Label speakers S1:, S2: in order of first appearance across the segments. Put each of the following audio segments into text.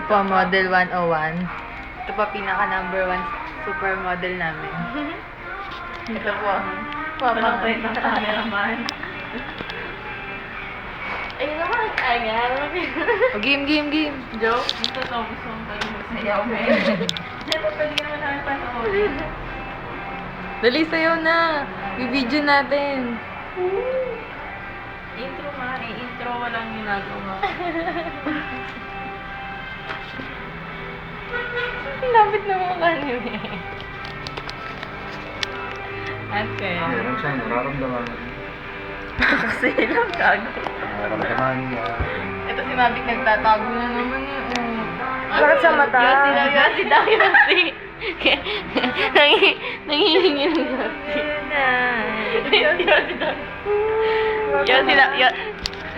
S1: po, model 101. Ito po, pinaka number 1 supermodel namin. Ito po. Papa.
S2: Malapit ng cameraman.
S3: Ayun naman, ay nga.
S1: Oh, game.
S3: Joke?
S2: Gusto to, gusto mong tayo magsayaw, men. Siyempre, pwede naman namin panoorin.
S1: Dali, sayaw na. Bibidyo natin.
S2: Intro nga, intro walang ginagawa.
S1: Lapit na mga kanyo eh.
S2: Ate.
S4: Meron siyang nararamdaman.
S2: Kasi lang gago.
S4: Nararamdaman niya.
S1: Ito si Mavic nagtatago na naman eh.
S3: Bakit sa mata?
S1: Yossi daw. Nangihingi ng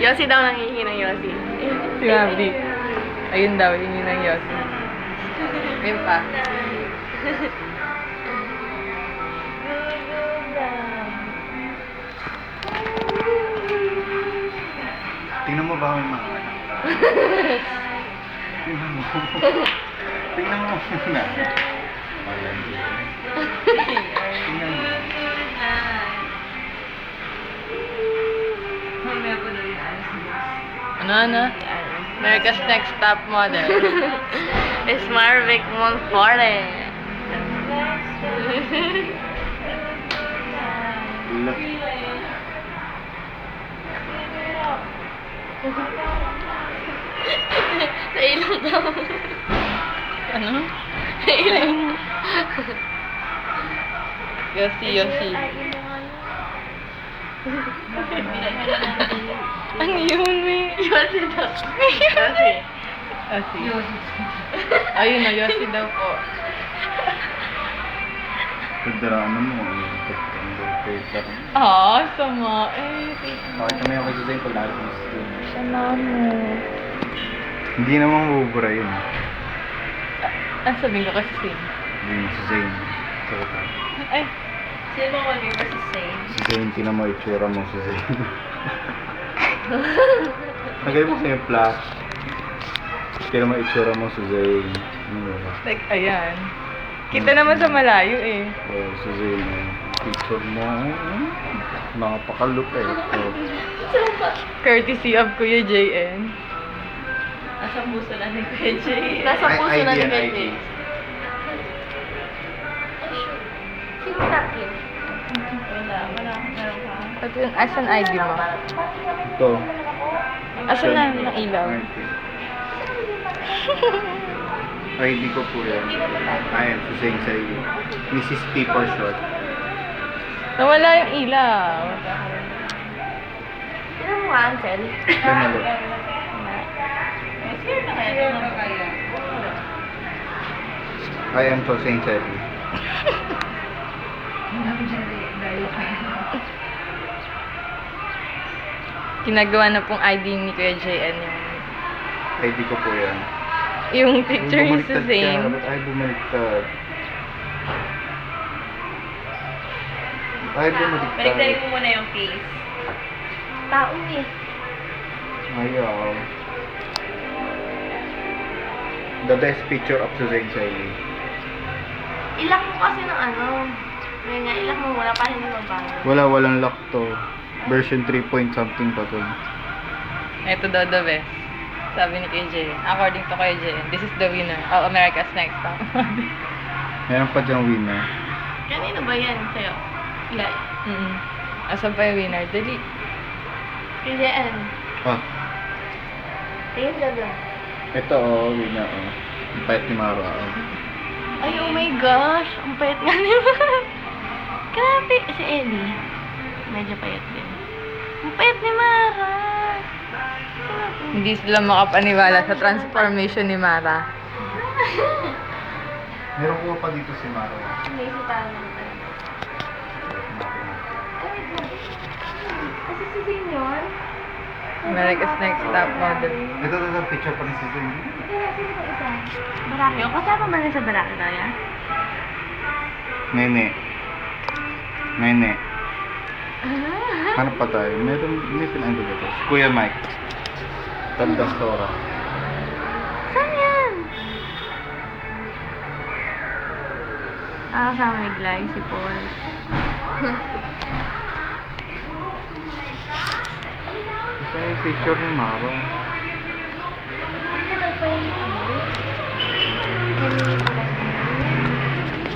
S1: Yossi daw nangihingi ng Yossi. Si Mavic. Ayun daw, hingi ng Yossi. Ayun pa.
S4: Tingnan mo ba may mga anak? Tingnan mo. Tingnan mo muna. Tingnan mo.
S2: Mamaya ko na yung alas mo.
S1: Ano? America's Next Top Model. It's Marvic Monforte.
S4: Look.
S3: Sa ilong daw.
S1: Ano? Ilang. Yossi. Ang yun, may.
S3: Yossi daw.
S1: Yossi. Ayun na, Yossi daw po.
S4: Pagdaraan mo. Paper.
S1: Sama eh.
S4: Bakit kami ako sa sa'yo pag nalabas yun?
S1: Sana mo.
S4: Hindi naman mabubura yun.
S1: Ang sabihin ko kasi Sin.
S4: Hindi mo si Zane. Sakot ah.
S1: Ay,
S2: Sino mo mag-iba si Sane?
S4: Si Zane, tinan mo itsura mo si Zane. Nagay mo sa'yo yung flash. Tinan mo itsura mo si Zane.
S1: like, ayan. Kita naman sa malayo eh.
S4: Oh, si Zane. Picture mo. Mga pakalup eh. Oh.
S1: Courtesy of Kuya JN.
S2: Nasa puso na ni Kuya Jay.
S3: Nasa puso na ni
S4: ID.
S3: Benji. Sino takin?
S2: Wala akong meron ka.
S1: Ito yung asan ID mo?
S4: Ito.
S1: Asan na ng ilaw?
S4: ID ko po yan. Ayan, si Zane sa iyo. Mrs. T for short.
S1: Nawala yung ilaw.
S3: Sino mo nga, Ansel?
S4: Ganalo.
S2: Sino na kaya ito?
S4: I am so Zane sa iyo.
S1: Ginagawa na pong ID ni Kuya JN yung
S4: ID ko po yan.
S1: yung picture ni
S4: Bumaliktad
S1: Suzanne.
S4: ka. Ba't ay bumaliktad? Ay bumaliktad.
S2: Baliktarin mo muna yung case.
S3: Tao eh.
S4: Ayaw. The best picture of Suzanne Shiley.
S3: Ilak mo kasi ng ano. Ngayon nga, ilak mo muna para hindi mabago.
S4: Walang lock to. Version 3 point something pa to.
S1: Ito daw the best. Sabi ni Kuya JN. According to Kuya JN, this is the winner of America's Next Top Model.
S4: Meron pa diyang winner.
S3: Kanino ba yan sa'yo? Ilay.
S1: Asan pa yung winner? Dali.
S3: Kasi ano?
S4: Ah,
S3: Tingin ka doon.
S4: ito winner Ang payat ni Mara
S3: Ay, oh my gosh. Ang payat nga ni Mara. Grabe. Si Ellie. Medyo payat din. Ang payat ni Mara.
S1: Hindi sila makapaniwala sa transformation ni Mara.
S4: Meron ko pa dito si Mara.
S3: May isipan naman talaga. Kasi si Senior.
S1: America's Next Top Model.
S4: Ito picture pa rin si Zane.
S3: Kaya sino ba isa? Barakyo. Kasama ba rin sa Barakyo na yan?
S4: Nene. Hanap pa tayo. May pinanggo ba ito? Si Kuya Mike. Tandastora.
S3: Saan yan? Kasama ni Glay, si Paul.
S4: Ito yung picture ni Maro.